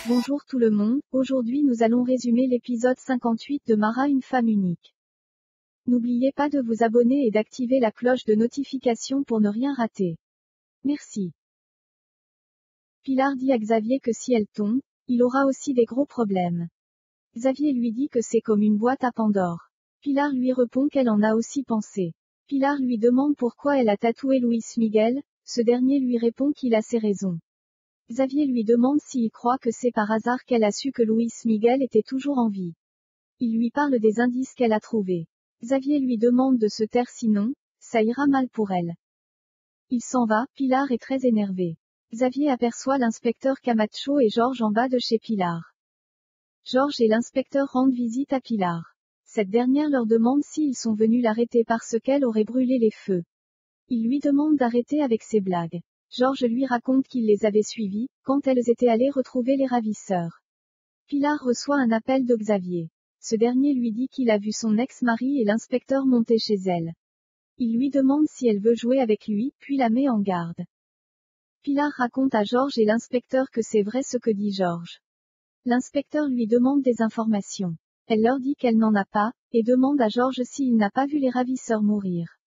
Bonjour tout le monde, aujourd'hui nous allons résumer l'épisode 58 de Mara, une femme unique. N'oubliez pas de vous abonner et d'activer la cloche de notification pour ne rien rater. Merci. Pilar dit à Xavier que si elle tombe, il aura aussi des gros problèmes. Xavier lui dit que c'est comme une boîte à Pandore. Pilar lui répond qu'elle en a aussi pensé. Pilar lui demande pourquoi elle a tatoué Luis Miguel, ce dernier lui répond qu'il a ses raisons. Xavier lui demande s'il croit que c'est par hasard qu'elle a su que Luis Miguel était toujours en vie. Il lui parle des indices qu'elle a trouvés. Xavier lui demande de se taire sinon, ça ira mal pour elle. Il s'en va, Pilar est très énervée. Xavier aperçoit l'inspecteur Camacho et Georges en bas de chez Pilar. Georges et l'inspecteur rendent visite à Pilar. Cette dernière leur demande s'ils sont venus l'arrêter parce qu'elle aurait brûlé les feux. Il lui demande d'arrêter avec ses blagues. Georges lui raconte qu'il les avait suivis, quand elles étaient allées retrouver les ravisseurs. Pilar reçoit un appel de Xavier. Ce dernier lui dit qu'il a vu son ex-mari et l'inspecteur monter chez elle. Il lui demande si elle veut jouer avec lui, puis la met en garde. Pilar raconte à Georges et l'inspecteur que c'est vrai ce que dit Georges. L'inspecteur lui demande des informations. Elle leur dit qu'elle n'en a pas, et demande à Georges s'il n'a pas vu les ravisseurs mourir.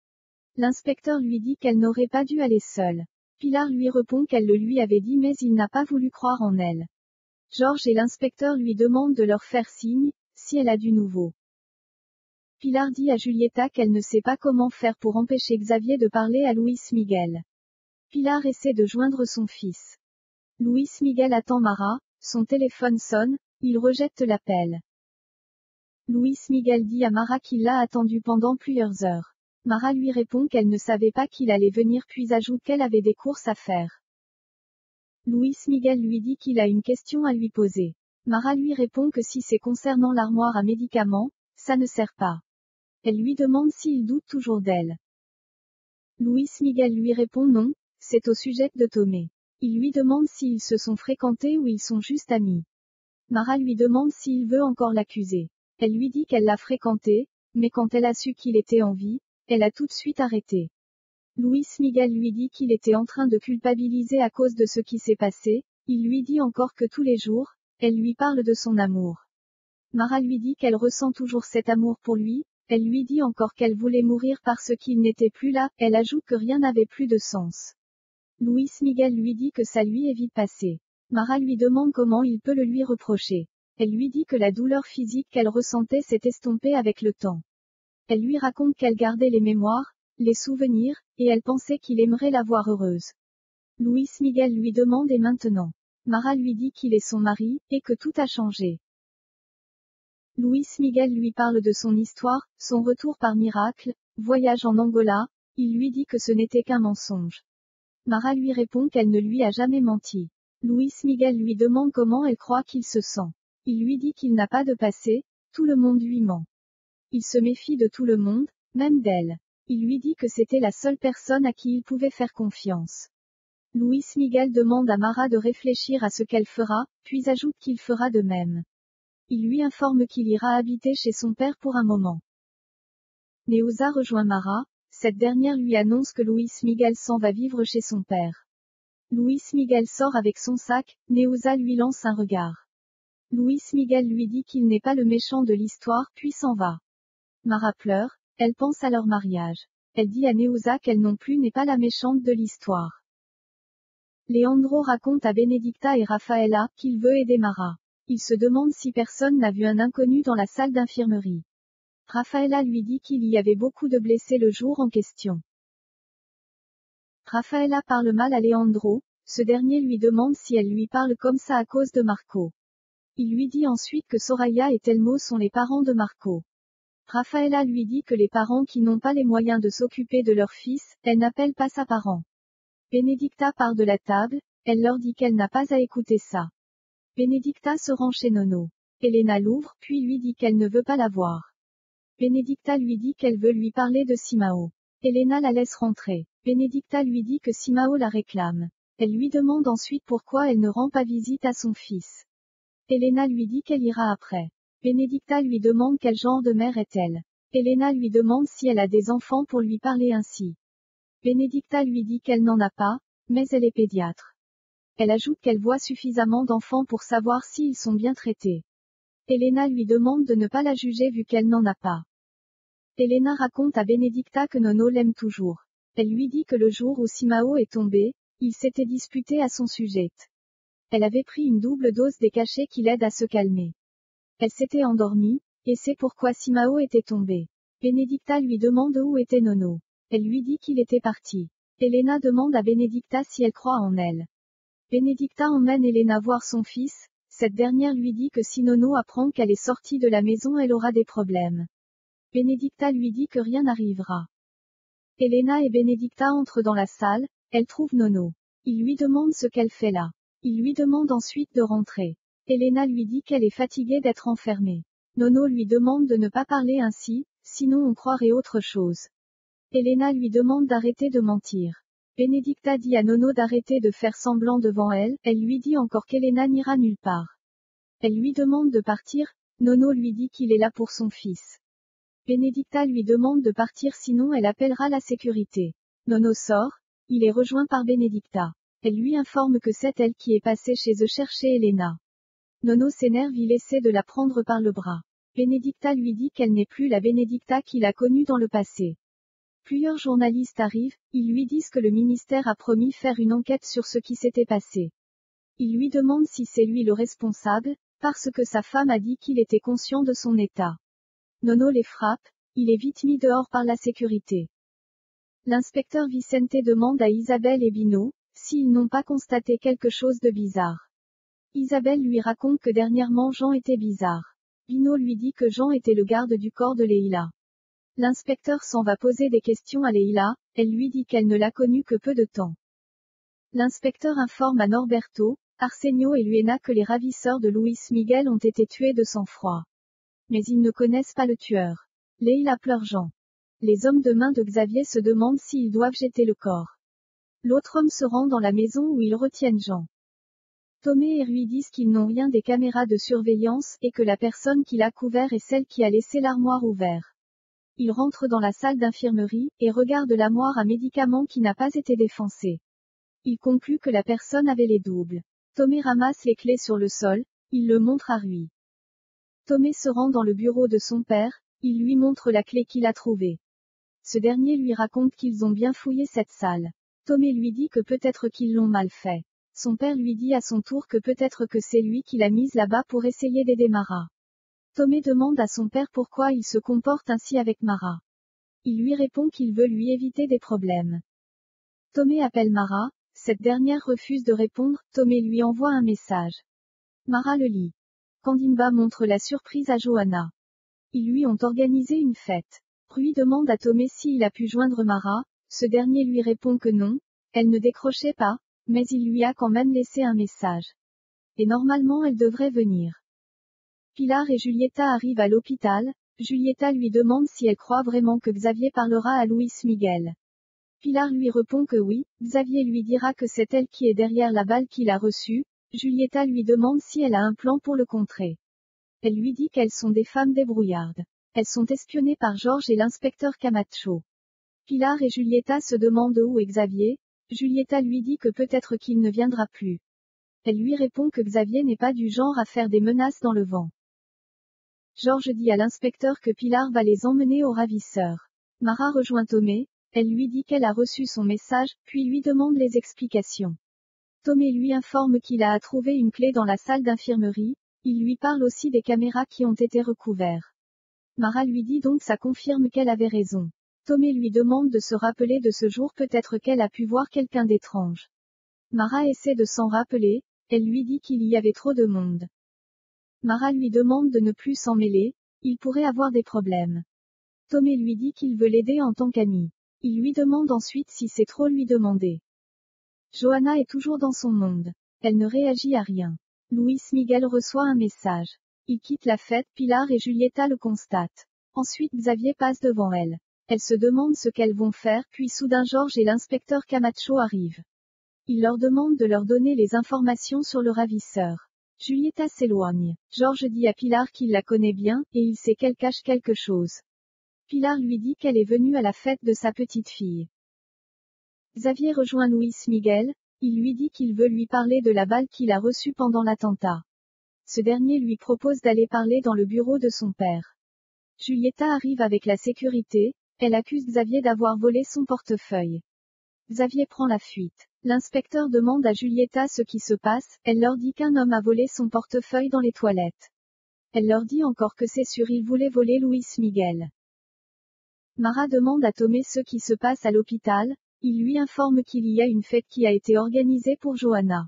L'inspecteur lui dit qu'elle n'aurait pas dû aller seule. Pilar lui répond qu'elle le lui avait dit mais il n'a pas voulu croire en elle. Georges et l'inspecteur lui demandent de leur faire signe, si elle a du nouveau. Pilar dit à Julieta qu'elle ne sait pas comment faire pour empêcher Xavier de parler à Luis Miguel. Pilar essaie de joindre son fils. Luis Miguel attend Mara, son téléphone sonne, il rejette l'appel. Luis Miguel dit à Mara qu'il l'a attendu pendant plusieurs heures. Mara lui répond qu'elle ne savait pas qu'il allait venir puis ajoute qu'elle avait des courses à faire. Luis Miguel lui dit qu'il a une question à lui poser. Mara lui répond que si c'est concernant l'armoire à médicaments, ça ne sert pas. Elle lui demande s'il doute toujours d'elle. Luis Miguel lui répond non, c'est au sujet de Tomé. Il lui demande s'ils se sont fréquentés ou ils sont juste amis. Mara lui demande s'il veut encore l'accuser. Elle lui dit qu'elle l'a fréquenté, mais quand elle a su qu'il était en vie, elle a tout de suite arrêté. Luis Miguel lui dit qu'il était en train de culpabiliser à cause de ce qui s'est passé, il lui dit encore que tous les jours, elle lui parle de son amour. Mara lui dit qu'elle ressent toujours cet amour pour lui, elle lui dit encore qu'elle voulait mourir parce qu'il n'était plus là, elle ajoute que rien n'avait plus de sens. Luis Miguel lui dit que ça lui est vite passé. Mara lui demande comment il peut le lui reprocher. Elle lui dit que la douleur physique qu'elle ressentait s'est estompée avec le temps. Elle lui raconte qu'elle gardait les mémoires, les souvenirs, et elle pensait qu'il aimerait la voir heureuse. Luis Miguel lui demande et maintenant. Mara lui dit qu'il est son mari, et que tout a changé. Luis Miguel lui parle de son histoire, son retour par miracle, voyage en Angola, il lui dit que ce n'était qu'un mensonge. Mara lui répond qu'elle ne lui a jamais menti. Luis Miguel lui demande comment elle croit qu'il se sent. Il lui dit qu'il n'a pas de passé, tout le monde lui ment. Il se méfie de tout le monde, même d'elle. Il lui dit que c'était la seule personne à qui il pouvait faire confiance. Luis Miguel demande à Mara de réfléchir à ce qu'elle fera, puis ajoute qu'il fera de même. Il lui informe qu'il ira habiter chez son père pour un moment. Neuza rejoint Mara, cette dernière lui annonce que Luis Miguel s'en va vivre chez son père. Luis Miguel sort avec son sac, Neuza lui lance un regard. Luis Miguel lui dit qu'il n'est pas le méchant de l'histoire, puis s'en va. Mara pleure, elle pense à leur mariage. Elle dit à Neuza qu'elle non plus n'est pas la méchante de l'histoire. Leandro raconte à Benedicta et Rafaela qu'il veut aider Mara. Il se demande si personne n'a vu un inconnu dans la salle d'infirmerie. Rafaela lui dit qu'il y avait beaucoup de blessés le jour en question. Rafaela parle mal à Leandro, ce dernier lui demande si elle lui parle comme ça à cause de Marco. Il lui dit ensuite que Soraya et Telmo sont les parents de Marco. Rafaela lui dit que les parents qui n'ont pas les moyens de s'occuper de leur fils, elle n'appelle pas ça parents. Benedicta part de la table, elle leur dit qu'elle n'a pas à écouter ça. Benedicta se rend chez Nono. Elena l'ouvre, puis lui dit qu'elle ne veut pas la voir. Benedicta lui dit qu'elle veut lui parler de Simao. Elena la laisse rentrer. Benedicta lui dit que Simao la réclame. Elle lui demande ensuite pourquoi elle ne rend pas visite à son fils. Elena lui dit qu'elle ira après. Benedicta lui demande quel genre de mère est-elle. Elena lui demande si elle a des enfants pour lui parler ainsi. Benedicta lui dit qu'elle n'en a pas, mais elle est pédiatre. Elle ajoute qu'elle voit suffisamment d'enfants pour savoir s'ils sont bien traités. Elena lui demande de ne pas la juger vu qu'elle n'en a pas. Elena raconte à Benedicta que Nono l'aime toujours. Elle lui dit que le jour où Simao est tombé, il s'était disputé à son sujet. Elle avait pris une double dose des cachets qui l'aident à se calmer. Elle s'était endormie, et c'est pourquoi Simao était tombé. Benedicta lui demande où était Nono. Elle lui dit qu'il était parti. Elena demande à Benedicta si elle croit en elle. Benedicta emmène Elena voir son fils, cette dernière lui dit que si Nono apprend qu'elle est sortie de la maison elle aura des problèmes. Benedicta lui dit que rien n'arrivera. Elena et Benedicta entrent dans la salle, elle trouve Nono. Il lui demande ce qu'elle fait là. Il lui demande ensuite de rentrer. Elena lui dit qu'elle est fatiguée d'être enfermée. Nono lui demande de ne pas parler ainsi, sinon on croirait autre chose. Elena lui demande d'arrêter de mentir. Benedicta dit à Nono d'arrêter de faire semblant devant elle, elle lui dit encore qu'Elena n'ira nulle part. Elle lui demande de partir, Nono lui dit qu'il est là pour son fils. Benedicta lui demande de partir sinon elle appellera la sécurité. Nono sort, il est rejoint par Benedicta. Elle lui informe que c'est elle qui est passée chez eux chercher Elena. Nono s'énerve, il essaie de la prendre par le bras. Benedicta lui dit qu'elle n'est plus la Benedicta qu'il a connue dans le passé. Plusieurs journalistes arrivent, ils lui disent que le ministère a promis faire une enquête sur ce qui s'était passé. Ils lui demandent si c'est lui le responsable, parce que sa femme a dit qu'il était conscient de son état. Nono les frappe, il est vite mis dehors par la sécurité. L'inspecteur Vicente demande à Isabelle et Bino, s'ils n'ont pas constaté quelque chose de bizarre. Isabelle lui raconte que dernièrement Jean était bizarre. Bino lui dit que Jean était le garde du corps de Leila. L'inspecteur s'en va poser des questions à Leila, elle lui dit qu'elle ne l'a connu que peu de temps. L'inspecteur informe à Norberto, Arsenio et Luena que les ravisseurs de Luis Miguel ont été tués de sang-froid. Mais ils ne connaissent pas le tueur. Leila pleure Jean. Les hommes de main de Xavier se demandent s'ils doivent jeter le corps. L'autre homme se rend dans la maison où ils retiennent Jean. Tomé et Rui disent qu'ils n'ont rien des caméras de surveillance, et que la personne qui l'a couvert est celle qui a laissé l'armoire ouverte. Ils rentrent dans la salle d'infirmerie, et regardent l'armoire à médicaments qui n'a pas été défoncée. Il conclut que la personne avait les doubles. Tomé ramasse les clés sur le sol, il le montre à Rui. Tomé se rend dans le bureau de son père, il lui montre la clé qu'il a trouvée. Ce dernier lui raconte qu'ils ont bien fouillé cette salle. Tomé lui dit que peut-être qu'ils l'ont mal fait. Son père lui dit à son tour que peut-être que c'est lui qui l'a mise là-bas pour essayer d'aider Mara. Tomé demande à son père pourquoi il se comporte ainsi avec Mara. Il lui répond qu'il veut lui éviter des problèmes. Tomé appelle Mara, cette dernière refuse de répondre, Tomé lui envoie un message. Mara le lit. Kandimba montre la surprise à Johanna. Ils lui ont organisé une fête. Rui demande à Tomé s'il a pu joindre Mara, ce dernier lui répond que non, elle ne décrochait pas, mais il lui a quand même laissé un message. Et normalement elle devrait venir. Pilar et Julieta arrivent à l'hôpital, Julieta lui demande si elle croit vraiment que Xavier parlera à Luis Miguel. Pilar lui répond que oui, Xavier lui dira que c'est elle qui est derrière la balle qu'il a reçue, Julieta lui demande si elle a un plan pour le contrer. Elle lui dit qu'elles sont des femmes débrouillardes. Elles sont espionnées par Georges et l'inspecteur Camacho. Pilar et Julieta se demandent où est Xavier, Julieta lui dit que peut-être qu'il ne viendra plus. Elle lui répond que Xavier n'est pas du genre à faire des menaces dans le vent. Georges dit à l'inspecteur que Pilar va les emmener au ravisseur. Mara rejoint Tomé, elle lui dit qu'elle a reçu son message, puis lui demande les explications. Tomé lui informe qu'il a trouvé une clé dans la salle d'infirmerie, il lui parle aussi des caméras qui ont été recouvertes. Mara lui dit donc ça confirme qu'elle avait raison. Tomé lui demande de se rappeler de ce jour, peut-être qu'elle a pu voir quelqu'un d'étrange. Mara essaie de s'en rappeler, elle lui dit qu'il y avait trop de monde. Mara lui demande de ne plus s'en mêler, il pourrait avoir des problèmes. Tomé lui dit qu'il veut l'aider en tant qu'ami. Il lui demande ensuite si c'est trop lui demander. Johanna est toujours dans son monde. Elle ne réagit à rien. Luis Miguel reçoit un message. Il quitte la fête, Pilar et Julieta le constatent. Ensuite Xavier passe devant elle. Elles se demandent ce qu'elles vont faire, puis soudain Georges et l'inspecteur Camacho arrivent. Il leur demande de leur donner les informations sur le ravisseur. Julieta s'éloigne. Georges dit à Pilar qu'il la connaît bien, et il sait qu'elle cache quelque chose. Pilar lui dit qu'elle est venue à la fête de sa petite fille. Xavier rejoint Luis Miguel, Il lui dit qu'il veut lui parler de la balle qu'il a reçue pendant l'attentat. Ce dernier lui propose d'aller parler dans le bureau de son père. Giulietta arrive avec la sécurité, elle accuse Xavier d'avoir volé son portefeuille. Xavier prend la fuite. L'inspecteur demande à Giulietta ce qui se passe, elle leur dit qu'un homme a volé son portefeuille dans les toilettes. Elle leur dit encore que c'est sûr il voulait voler Luis Miguel. Mara demande à Tomé ce qui se passe à l'hôpital, il lui informe qu'il y a une fête qui a été organisée pour Johanna.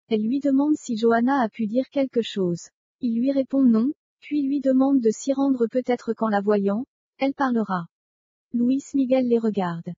Elle lui demande si Johanna a pu dire quelque chose. Il lui répond non, puis lui demande de s'y rendre peut-être qu'en la voyant, elle parlera. Luis Miguel les regarde.